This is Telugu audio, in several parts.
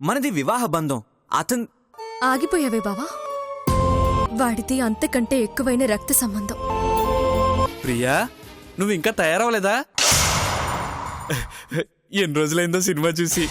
మనది వివాహ బంధం. ఆగిపోయావే బావా. వాడిది అంతకంటే ఎక్కువైన రక్త సంబంధం. ప్రియా, నువ్వు ఇంకా తయారవలేదా? ఎన్ని రోజులైందో సినిమా చూసి.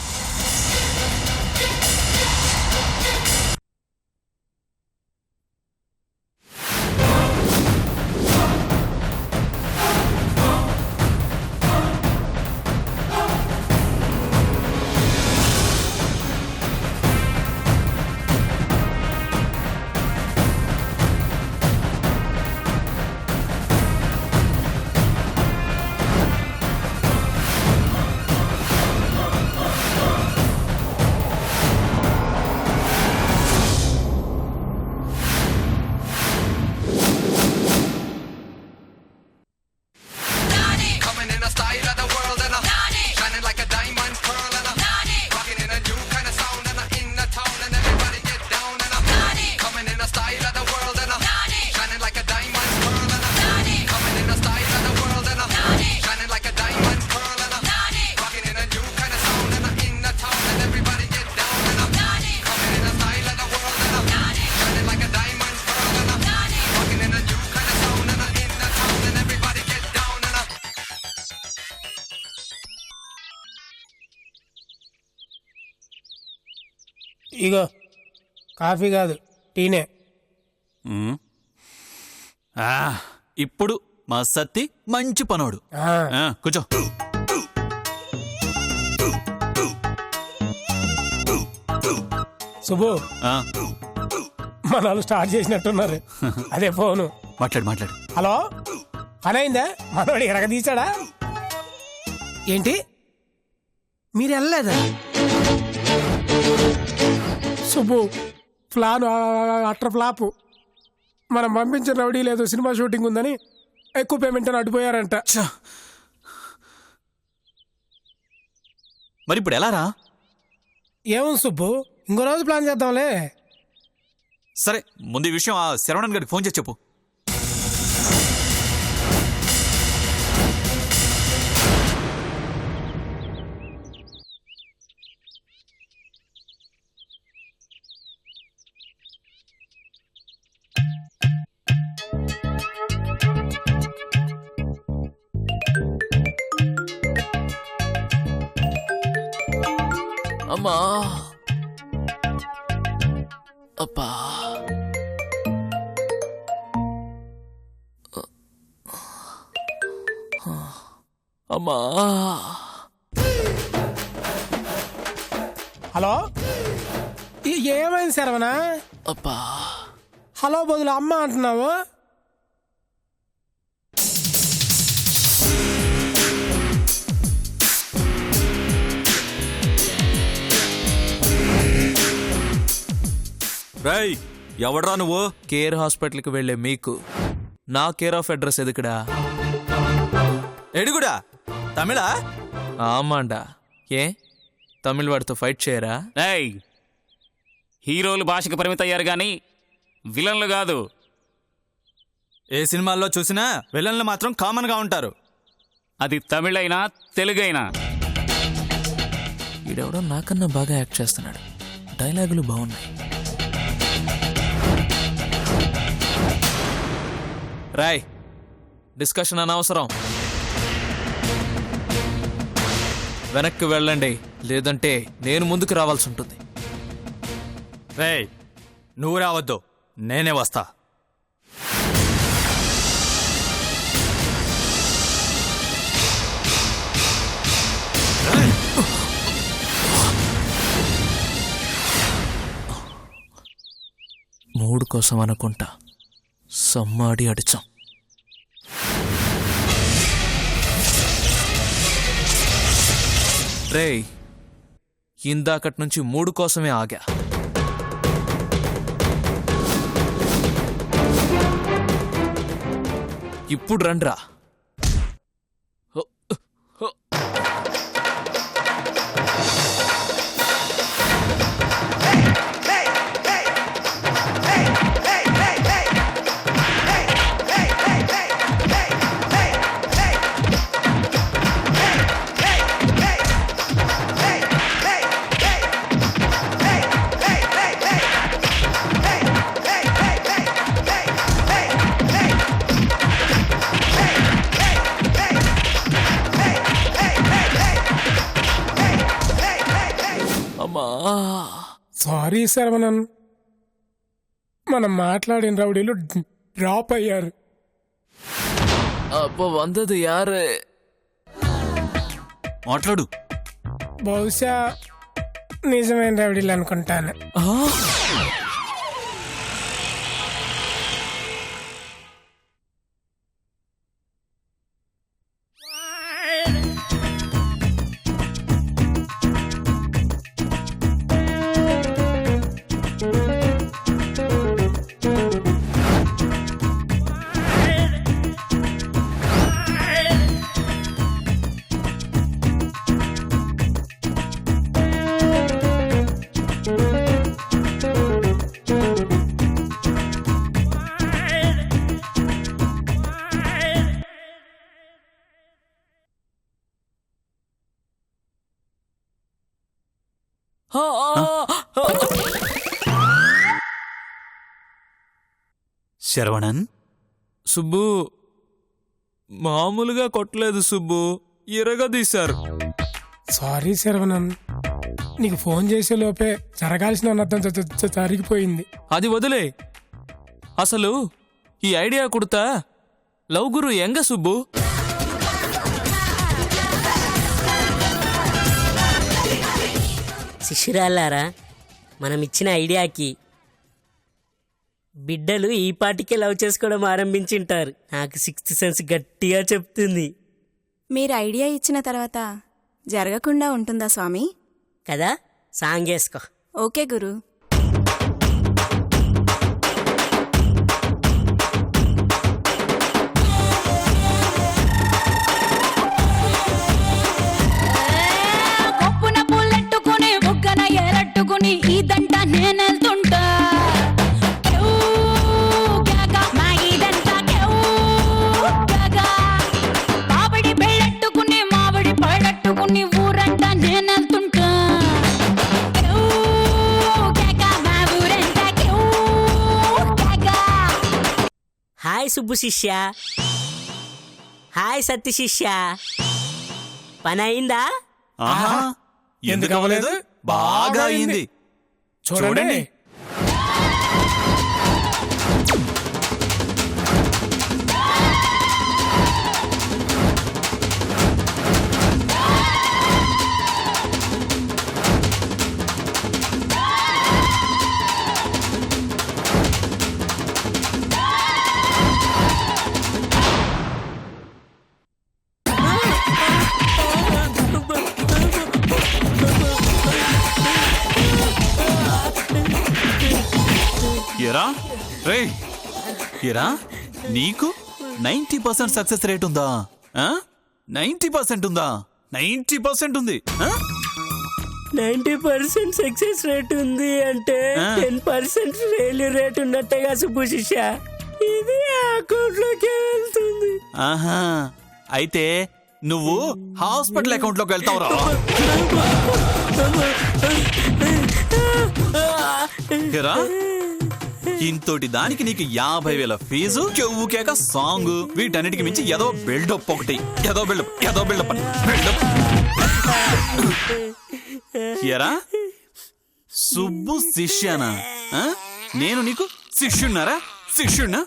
ఇగో కాఫీ కాదు, టీనే. ఇప్పుడు మా సత్తి మంచి పనోడు. కూర్చో. శుభు, మన వాళ్ళు స్టార్ట్ చేసినట్టున్నారు. అదే ఫోను. మాట్లాడు. హలో, పనైందా? మనోడు ఎరగ తీసాడా ఏంటి? మీరు వెళ్ళలేదా? శుభు, ప్లాన్ అట్ర ఫ్లాపు. మనం పంపించిన రౌడీ లేదు, సినిమా షూటింగ్ ఉందని ఎక్కువ పేమెంట్ అని అడ్డుపోయారంట. మరి ఇప్పుడు ఎలా రా? ఏముంది సుబ్బు, ఇంకో రోజు ప్లాన్ చేద్దాంలే. సరే, ముందు ఈ విషయం ఆ శరవణన్ గారికి ఫోన్ చేసి చెప్పు. అమ్మా, అబ్బా, అమ్మా. హలో, ఏమైంది శరవణ? అబ్బా, హలో బదులు అమ్మ అంటున్నావు? రేయ్, ఎవడ్రా నువ్వు? కేర్ హాస్పిటల్కి వెళ్లే మీకు నా కేర్ ఆఫ్ అడ్రస్ ఎదుకుడా? ఎడుగుడా? తమిళ? ఆమాండా. ఏ తమిళ్ వాడితో ఫైట్ చేయరా? హీరోలు భాషకు పరిమితయ్యారు గాని విలన్లు కాదు. ఏ సినిమాల్లో చూసినా విలన్లు మాత్రం కామన్ గా ఉంటారు. అది తమిళైనా తెలుగైనా. ఈడెవడో నాకన్నా బాగా యాక్ట్ చేస్తున్నాడు. డైలాగులు బాగున్నాయి. రాయ్, డిస్కషన్ అనవసరం. వెనక్కి వెళ్ళండి, లేదంటే నేను ముందుకు రావాల్సి ఉంటుంది. రేయ్, నువ్వు రావద్దు, నేనే వస్తా. మూడు కోసం అనుకుంటా సమ్మాడి అడిచాం. రేయ్, ఇందాకటి నుంచి 3 కోసమే ఆగా. ఇప్పుడు రండ్రా. అమ్మా సారీ శరవణన్, మనం మాట్లాడిన రౌడీలు డ్రాప్ అయ్యారు. అప్ప వందది యారే. మాట్లాడు. బహుశా నిజమైన రౌడీలు అనుకుంటాను. శరవణన్, సుబ్బు మామూలుగా కొట్టలేదు సుబ్బు, ఇరగదీశారు. సారీ శరవణన్, నీకు ఫోన్ చేసే లోపే జరగాల్సిన అనర్థం జరిగిపోయింది. అది వదిలే. అసలు ఈ ఐడియా కుడతా లవ్ గురు ఎంగ సుబ్బు? శిష్యురాలారా, మనం ఇచ్చిన ఐడియాకి బిడ్డలు ఈ పాటికే లవ్ చేసుకోవడం ఆరంభించింటారు. నాకు 6th సెన్స్ గట్టిగా చెప్తుంది మీరు ఐడియా ఇచ్చిన తర్వాత జరగకుండా ఉంటుందా స్వామి? కదా. సాంగ్ వేసుకో. ఓకే గురు. ఇదంట నేనెళ్తుంటా, మామిడి పెళ్ళట్టుకుని మామిడి పళ్ళట్టుకుని ఊరంట నేనెళ్తుంటా. హాయ్ సుబ్బు శిష్య, హాయ్ సత్తి శిష్య. పని అయిందా? ఆహా, ఎందుకు అవ్వలేదు? బాగా అయింది. చూడండి. ఎరా రే, ఎరా నీకు 90% సక్సెస్ రేట్ ఉందా? 90% ఉందా? 90% ఉంది. 90% సక్సెస్ రేట్ ఉంది అంటే 10% ఫెయిల్యూర్ రేట్ ఉన్నట్టేగా సుబ్బు శిష్య. ఇది అకౌంట్ లోకి వెళ్తుంది. ఆహా, అయితే నువ్వు హాస్పిటల్ అకౌంట్ లోకి వెళ్తావురా. ఎరా, ఇంతోటి దానికి నీకు 50,000 ఫీజు, చెవు కేక సాంగ్, వీటన్నిటికి మించి ఏదో బిల్డప్ ఒకటి. ఏదో బిల్డప్ అని బిల్డప్. ఎరా సుబ్బు శిష్యనా? నేను నీకు శిష్యున్నారా? శిష్యున్నా?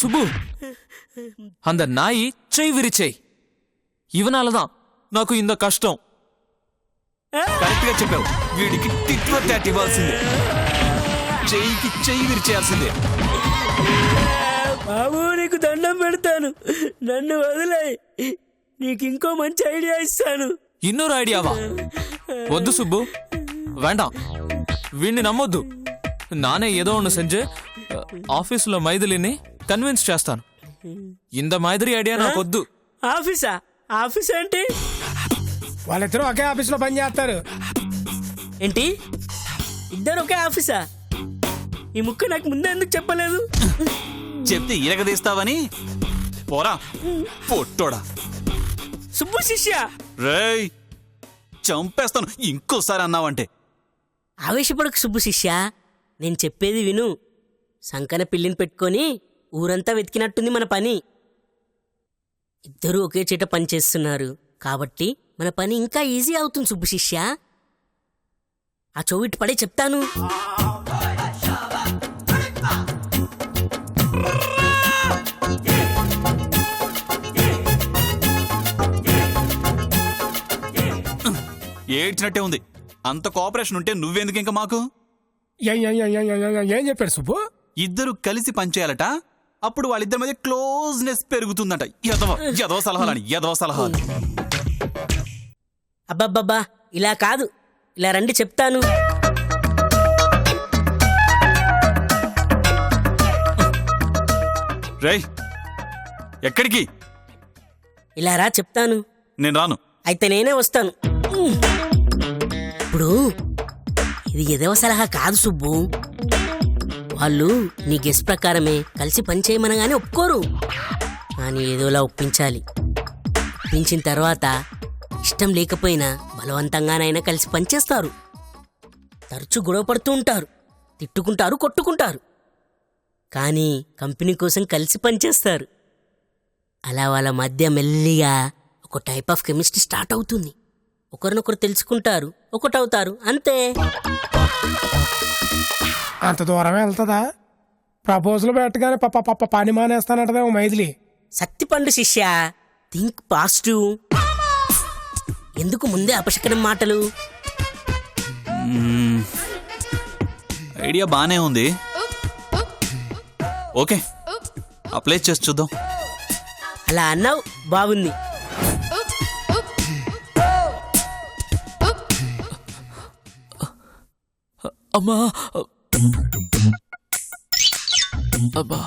சுப்பு அந்த நாய் செய் விரிச்சை இவனாலதான் నాకు ఇంత కష్టం. కరెక్ట్ గా చెప్పావు. వీడికి టిట్ ఫర్ టాట్ ఇవ్వాల్సిందే, చెయ్యికి చెయ్యి విరిచేయాల్సిందే. బాబు నీకు దండం పెడతాను, నన్ను వదిలేయ్. నీకు ఇంకో మంచి ఐడియా ఇస్తాను. இன்னொரு ஐடியாவா? వద్దు సుబ్బు, வேண்டாம். వీణ్ణి నమ్మొద్దు. నానే ఏదో ஒன்று செஞ்சு ఆఫీసులో మైథిలిని కన్విన్స్ చేస్తాను. ఇంత మైథిలి ఐడియా నాకు వద్దు. ఆఫీసా? ఆఫీస్ ఏంటి? వాళ్ళిద్దరూ ఒకే ఆఫీసులో పని చేస్తారు. ఏంటి, ఇద్దరు ఒకే ఆఫీసా? ఈ ముక్క నాకు ముందే ఎందుకు చెప్పలేదు? చెప్తే ఇరగదీస్తావని. పోరా పొట్టోడా. సుబ్బు శిష్య, రేయ్ చంపేస్తాను ఇంకోసారి అన్నావంటే. ఆవేశపడకు సుబ్బు శిష్య, నేను చెప్పేది విను. సంకన పిల్లిని పెట్టుకొని ఊరంతా వెతికినట్టుంది మన పని. ఇద్దరూ ఒకే చోట పని చేస్తున్నారు కాబట్టి మన పని ఇంకా ఈజీ అవుతుంది సుబ్బు శిష్య. ఆ చెవిటి పడే చెప్తాను. ఏడ్చినట్టే ఉంది. అంత కోఆపరేషన్ ఉంటే నువ్వెందుకు ఇంకా మాకు? ఏం చెప్పాడు సుబ్బు? ఇద్దరు కలిసి పనిచేయాలట, అప్పుడు వాళ్ళిద్దరి మధ్య క్లోజ్నెస్ పెరుగుతుందట. ఎదవ సలహాలని, ఎదవ సలహాలు. అబ్బబ్బబ్బా, ఇలా కాదు, ఇలా రండి చెప్తాను. రేయ్, ఎక్కడికి? ఇలా రా చెప్తాను. నేను రాను. అయితే నేనే వస్తాను. ఇప్పుడు ఇది ఎదవ సలహా కాదు సుబ్బు. వాళ్ళు నీ గెస్ ప్రకారమే కలిసి పనిచేయమనగానే ఒప్పుకోరు, కానీ ఏదోలా ఒప్పించాలి. ఒప్పించిన తర్వాత ఇష్టం లేకపోయినా బలవంతంగానైనా కలిసి పనిచేస్తారు. తరచూ గొడవ పడుతూ ఉంటారు, తిట్టుకుంటారు, కొట్టుకుంటారు, కానీ కంపెనీ కోసం కలిసి పనిచేస్తారు. అలా వాళ్ళ మధ్య మెల్లిగా ఒక టైప్ ఆఫ్ కెమిస్ట్రీ స్టార్ట్ అవుతుంది. ఒకరినొకరు తెలుసుకుంటారు, ఒకటవుతారు, అంతే. అంత దూరమే వెళ్తుందా? ప్రపోజల్ పెట్టగానే పని మానేస్తానంటదే ఓ మైథిలి. సత్తిపండు శిష్య, థింక్ పాజిటివ్. ఎందుకు ముందే అపశకనం మాటలు? ఐడియా బానే ఉంది. ఓకే, అప్లై చేసి చూద్దాం. అలా అన్నావు, బాగుంది. అమ్మా, అబ్బా,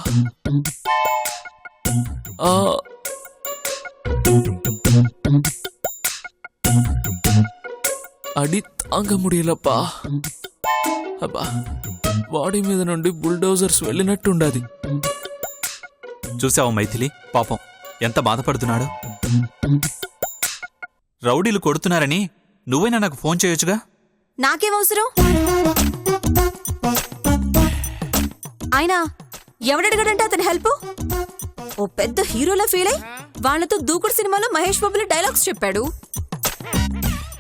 అడి తాంగ ముడియలప్పా. అబ్బా, బాడీ మీద నుండి బుల్డోజర్స్ వెళ్ళినట్టుండది. చూసావా మైథిలి, పాపం ఎంత బాధపడుతున్నాడు. రౌడీలు కొడుతున్నారని నువ్వైనా నాకు ఫోన్ చేయొచ్చుగా. నాకేం అవసరం? ఆయన ఎవడడిగాడంటే అతని హెల్ప్? ఓ పెద్ద హీరోలా ఫీల్ అయి వాళ్లతో దూకుడు సినిమాలో మహేష్ బాబులు డైలాగ్స్ చెప్పాడు.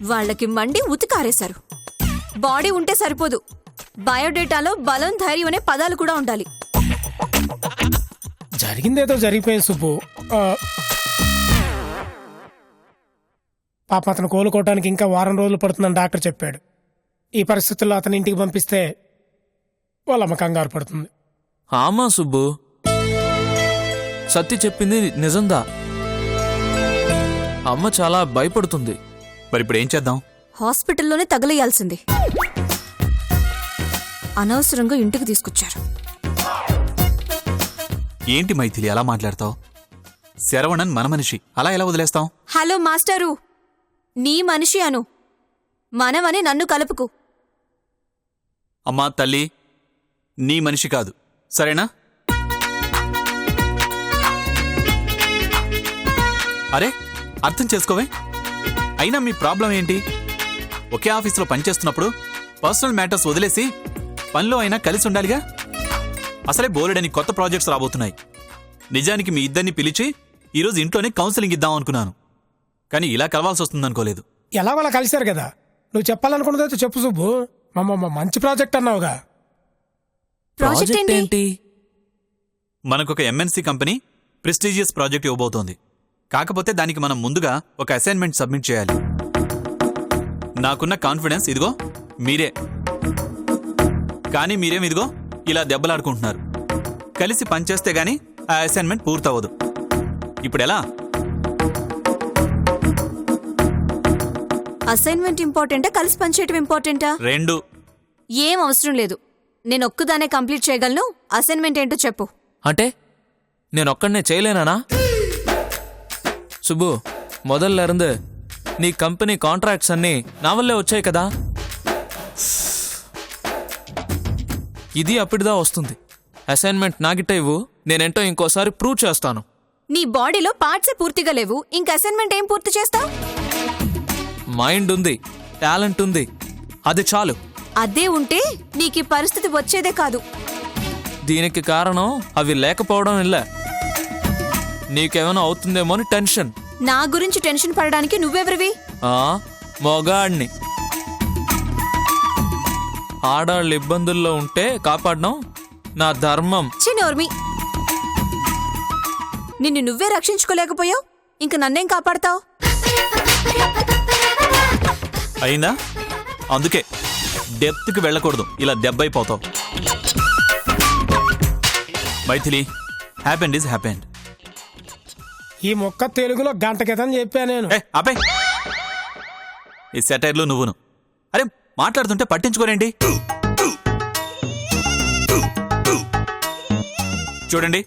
వాళ్ళకి మండి ఉతికారేశారు. బాడీ ఉంటే సరిపోదు, బయోడేటాలో బలం, ధైర్యం అనే పదాలు కూడా ఉండాలి. జరిగిందేదో జరిగిపోయింది సుబ్బు. పాప అతను కోలుకోవటానికి ఇంకా వారం రోజులు పడుతుందని డాక్టర్ చెప్పాడు. ఈ పరిస్థితుల్లో అతని ఇంటికి పంపిస్తే వాళ్ళ అమ్మ కంగారు పడుతుంది. ఆమా సుబ్బు, సత్తి చెప్పింది నిజందా? అమ్మ చాలా భయపడుతుంది. మరి ఇప్పుడు ఏం చేద్దాం? హాస్పిటల్లోనే తగలేయాల్సింది. అనవసరంగా ఇంటికి తీసుకొచ్చారు. ఏంటి మైథిలి అలా మాట్లాడతావు? శరవణన్ మన మనిషి, అలా ఎలా వదిలేస్తాం? హలో మాస్టరు, నీ మనిషి అను, మనమని నన్ను కలుపుకు. అమ్మా తల్లి, నీ మనిషి కాదు, సరేనా? అరే, అర్థం చేసుకోవే. అయినా మీ ప్రాబ్లం ఏంటి? ఒకే ఆఫీసులో పనిచేస్తున్నప్పుడు పర్సనల్ మ్యాటర్స్ వదిలేసి పనిలో అయినా కలిసి ఉండాలిగా. అసలే బోలెడని కొత్త ప్రాజెక్ట్స్ రాబోతున్నాయి. నిజానికి మీ ఇద్దరిని పిలిచి ఈరోజు ఇంట్లోనే కౌన్సిలింగ్ ఇద్దాం అనుకున్నాను, కానీ ఇలా కలవాల్సి వస్తుందనుకోలేదు. ఎలాగోలా కలిశారు కదా, నువ్వు చెప్పాలనుకున్నదైతే చెప్పు సుబ్బు. మంచి ప్రాజెక్ట్ అన్నావుగా. ప్రాజెక్ట్ ఏంటి? మనకొక ఎంఎన్సీ కంపెనీ ప్రెస్టీజియస్ ప్రాజెక్ట్ ఇవ్వబోతోంది. కాకపోతే దానికి మనం ముందుగా ఒక అసైన్మెంట్ సబ్మిట్ చేయాలి. నాకున్న కాన్ఫిడెన్స్ ఇదిగో మీరే. కానీ మీరేం ఇదిగో ఇలా దెబ్బలాడుకుంటున్నారు. కలిసి పనిచేస్తే గానీ ఆ అసైన్మెంట్ పూర్తవదు. ఇప్పుడెలా? అసైన్మెంట్ ఇంపార్టెంటా, కలిసి పనిచేయటం ఇంపార్టెంటా? రెండు. ఏం అవసరం లేదు, నేను ఒక్కదానే కంప్లీట్ చేయగలను. అసైన్మెంట్ ఏంటో చెప్పు. అంటే నేనొక్కడనే చేయలేనా? సుబ్బు, మొదలెருந்து నీ కంపెనీ కాంట్రాక్ట్స్ అన్నీ నా వల్లే వచ్చాయి కదా. ఇది అప్పుడుదా వస్తుంది. అసైన్మెంట్ నాగిట్ట ఇవ్వు, నేనేంటో ఇంకోసారి ప్రూవ్ చేస్తాను. నీ బాడీలో పార్ట్సే పూర్తిగా లేవు, ఇంక అసైన్మెంట్ ఏం పూర్తి చేస్తావు? మైండ్ ఉంది, టాలెంట్ ఉంది, అది చాలు. అదే ఉంటే నీకు ఈ పరిస్థితి వచ్చేదే కాదు. దీనికి కారణం అవి లేకపోవడం ఇల్ల. నీకేమైనా అవుతుందేమో అని టెన్షన్. నా గురించి టెన్షన్ పడడానికి నువ్వెవరివి? మొగాడిని. ఆడాళ్ళు ఇబ్బందుల్లో ఉంటే కాపాడడం నా ధర్మం. చిన్నోర్మి, నిన్ను నువ్వే రక్షించుకోలేకపోయావు, ఇంక నన్నేం కాపాడతావు? అయిందా? అందుకే డెప్త్కి వెళ్ళకూడదు, ఇలా దెబ్బైపోతావు. Mythili, happened is happened. ఈ మొక్క తెలుగులో గంట క్రితం చెప్పా నేను. ఆపే ఈ సెటైర్లు నువ్వును. అరే మాట్లాడుతుంటే పట్టించుకోరేంటి? చూడండి,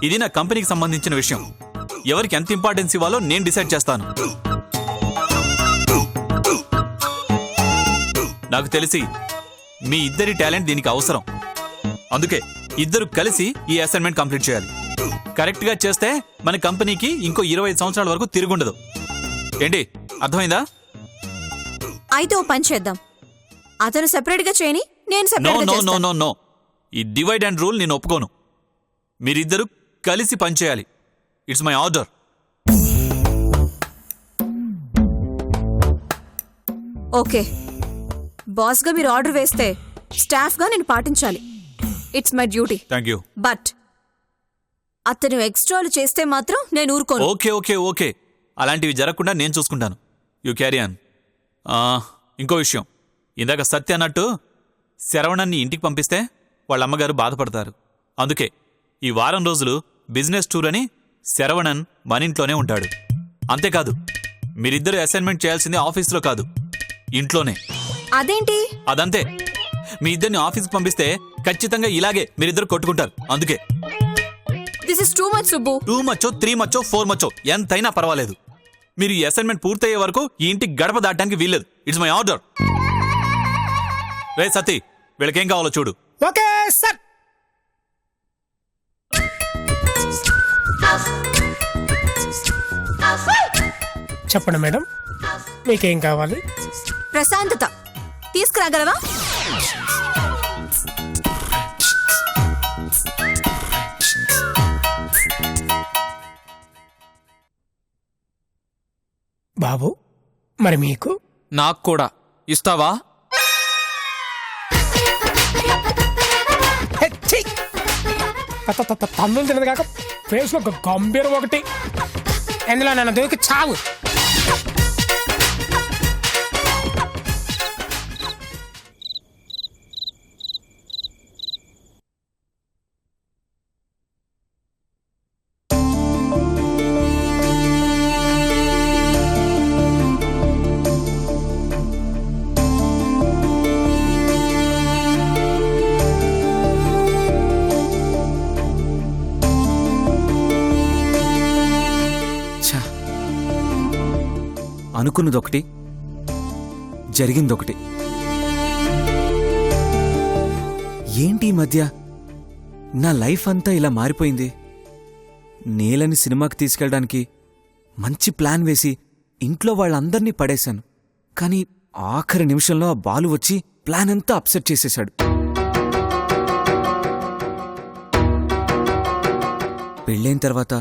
ఇది నా కంపెనీకి సంబంధించిన విషయం. ఎవరికి ఎంత ఇంపార్టెన్స్ ఇవ్వాలో నేను డిసైడ్ చేస్తాను. నాకు తెలిసి మీ ఇద్దరి టాలెంట్ దీనికి అవసరం. అందుకే ఇద్దరు కలిసి ఈ అసైన్మెంట్ కంప్లీట్ చేయాలి. కరెక్ట్ గా చేస్తే మన కంపెనీకి ఇంకో 25 సంవత్సరాల వరకు తిరుగుండదు. ఏంటి, అర్థమైందా? అయితే ఓ పని చేద్దాం, అతను సెపరేట్ గా చేయని, నేను నో సెపరేట్ గా నో నో చేస్తాను. నో నో ఈ డివైడ్ అండ్ రూల్ నేను ఒప్పుకోను. మీరిద్దరూ కలిసి పనిచేయాలి. It's my order. Okay, boss గా మీరు ఆర్డర్ వేస్తే స్టాఫ్ గా నేను పాటించాలి. It's my duty. Thank you. But అతను ఎక్స్ట్రాలు చేస్తే మాత్రం నేను ఊరుకోను. ఓకే ఓకే ఓకే, అలాంటివి జరగకుండా నేను చూసుకుంటాను. You carry on. ఇంకో విషయం, ఇందాక సత్య అన్నట్టు శరవణాన్ని ఇంటికి పంపిస్తే వాళ్ళ అమ్మగారు బాధపడతారు. అందుకే ఈ వారం రోజులు బిజినెస్ టూర్ అని శరవణన్ మన ఇంట్లోనే ఉంటాడు. అంతేకాదు, మీరిద్దరు అసైన్మెంట్ చేయాల్సింది ఆఫీస్లో కాదు, ఇంట్లోనే. అదేంటి? అదంతే. మీ ఇద్దరిని ఆఫీస్కి పంపిస్తే ఖచ్చితంగా ఇలాగే మీరిద్దరు కొట్టుకుంటారు. అందుకే this is too much Subbu. 2 మచ్చో 3 మచ్చో 4 మచ్చో ఎంతైనా పర్వాలేదు. మీరు ఈ అసైన్మెంట్ పూర్తయ్యే వరకు ఈ ఇంటికి గడప దాటడానికి వీల్లేదు. It's my order. రే సతీ, వీళ్ళకేం కావాలో చూడు. Okay sir. చెప్పండి మేడం, మీకేం కావాలి? ప్రశాంతత తీసుకురాగలవా? బాబు, మరి మీకు? నాకు కూడా ఇస్తావా? తన్నులు తినదు కాక ఫేస్ లో గంభీరం ఒకటి, ఎందులో నన్ను దూకి చావు. అనుకున్నదొకటి, జరిగిందొకటి. ఏంటి ఈ మధ్య నా లైఫ్ అంతా ఇలా మారిపోయింది? నీలని సినిమాకి తీసుకెళ్ళడానికి మంచి ప్లాన్ వేసి ఇంట్లో వాళ్ళందర్నీ పడేశాను. కానీ ఆఖరి నిమిషంలో ఆ బాలు వచ్చి ప్లాన్ అంతా అప్సెట్ చేసేశాడు. పెళ్ళైన తర్వాత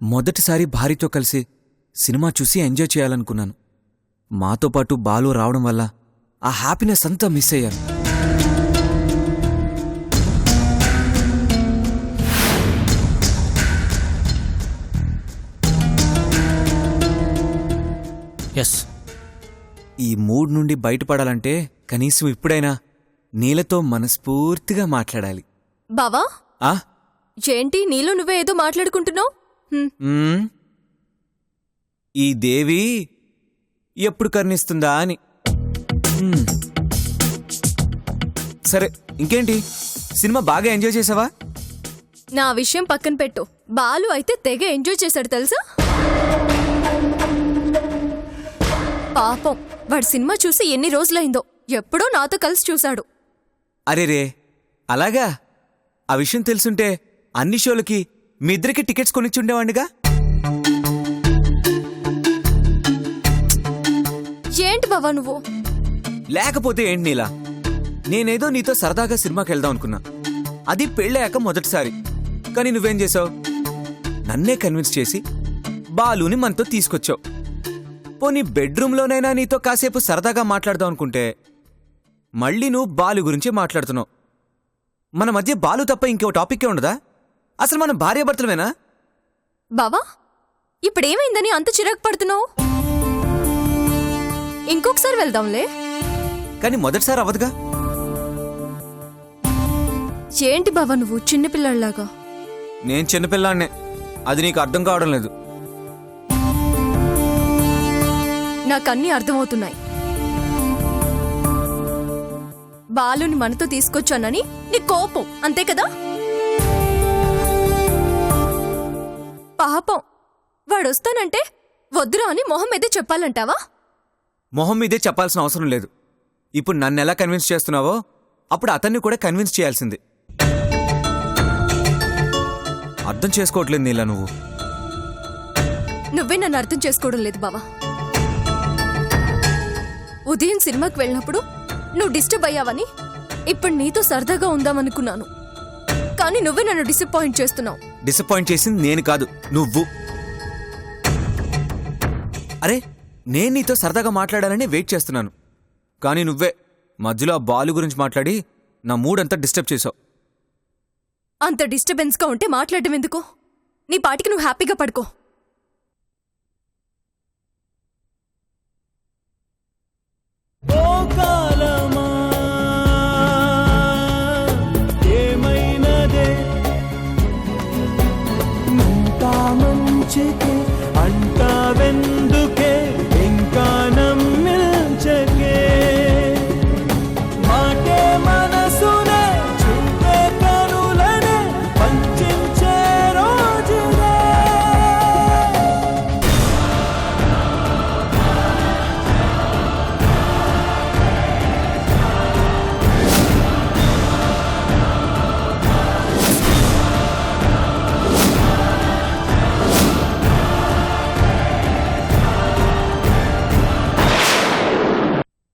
మొదటిసారి భార్యతో కలిసి సినిమా చూసి ఎంజాయ్ చేయాలనుకున్నాను. మాతో పాటు బాలు రావడం వల్ల ఆ హ్యాపీనెస్ అంతా మిస్ అయ్యాను. ఎస్, ఈ మూడ్ నుండి బయటపడాలంటే కనీసం ఇప్పుడైనా నీలతో మనస్ఫూర్తిగా మాట్లాడాలి. బావా, ఆ ఏంటి నీలో నువ్వే ఏదో మాట్లాడుకుంటున్నావు? ఈ దేవి ఎప్పుడు కరుణిస్తుందా అని. సరే, ఇంకేంటి, సినిమా బాగా ఎంజాయ్ చేసావా? నా విషయం పక్కన పెట్టు, బాలు అయితే తెగ ఎంజాయ్ చేశాడు తెలుసా. పాపం, వాడు సినిమా చూసి ఎన్ని రోజులైందో, ఎప్పుడో నాతో కలిసి చూశాడు. అరే రే, అలాగా? ఆ విషయం తెలుసుంటే అన్ని షోలకి మీ ఇద్దరికి టికెట్స్ కొనిచ్చుండేవాడిగా. ఏంటి బావా నువ్వు? లేకపోతే ఏంటి నీలా, నేనేదో నీతో సరదాగా సినిమాకి వెళ్దాం అనుకున్నా. అది పెళ్ళాక మొదటిసారి. కానీ నువ్వేం చేసావు? నన్నే కన్విన్స్ చేసి బాలుని మనతో తీసుకొచ్చావు. పోనీ బెడ్రూమ్లోనైనా నీతో కాసేపు సరదాగా మాట్లాడదాం అనుకుంటే మళ్ళీ నువ్వు బాలు గురించి మాట్లాడుతున్నావు. మన మధ్య బాలు తప్ప ఇంకో టాపిక్కే ఉండదా? అసలు మనం భార్యాభర్తలమేనా? బావా ఇప్పుడేమైందని అంత చిరాకు పడుతున్నావు? ఇంకొకసారి వెళ్దాంలే. కానీ మొదటిసారి అవ్వదుగా. ఏంటి బావా నువ్వు చిన్నపిల్లలాగా? నేను చిన్నపిల్లాన్నే, అది నీకు అర్థం కావడం లేదు. నాకన్నీ అర్థమవుతున్నాయి. బాలుని మనతో తీసుకొచ్చానని నీ కోపం అంతే కదా? పాపం వాడొస్తానంటే వద్దురా అని మొహం మీదే చెప్పాలంటావా? మొహం మీదే చెప్పాల్సిన అవసరం లేదు. ఇప్పుడు నన్ను ఎలా కన్విన్స్ చేస్తున్నావో అప్పుడు అతన్ని కూడా కన్విన్స్ చేయాల్సింది. అర్థం చేసుకోవట్లేదు నీలా నువ్వు. నువ్వే నన్ను అర్థం చేసుకోవడం లేదు బావా. ఉదయం సినిమాకి వెళ్ళినప్పుడు నువ్వు డిస్టర్బ్ అయ్యావని ఇప్పుడు నీతో సరదాగా ఉందామనుకున్నాను. కానీ నువ్వే నన్ను డిసప్పాయింట్ చేస్తున్నావు. డిసప్పాయింట్ చేసింది నేను కాదు, నువ్వు. అరే నేను నీతో సరదాగా మాట్లాడాలని వెయిట్ చేస్తున్నాను, కానీ నువ్వే మధ్యలో ఆ బాలు గురించి మాట్లాడి నా మూడ్ అంతా డిస్టర్బ్ చేసావు. అంత డిస్టర్బెన్స్గా ఉంటే మాట్లాడడం ఎందుకు? నీ పాటికి నువ్వు హ్యాపీగా పడుకో. ఏమైనదే మంచి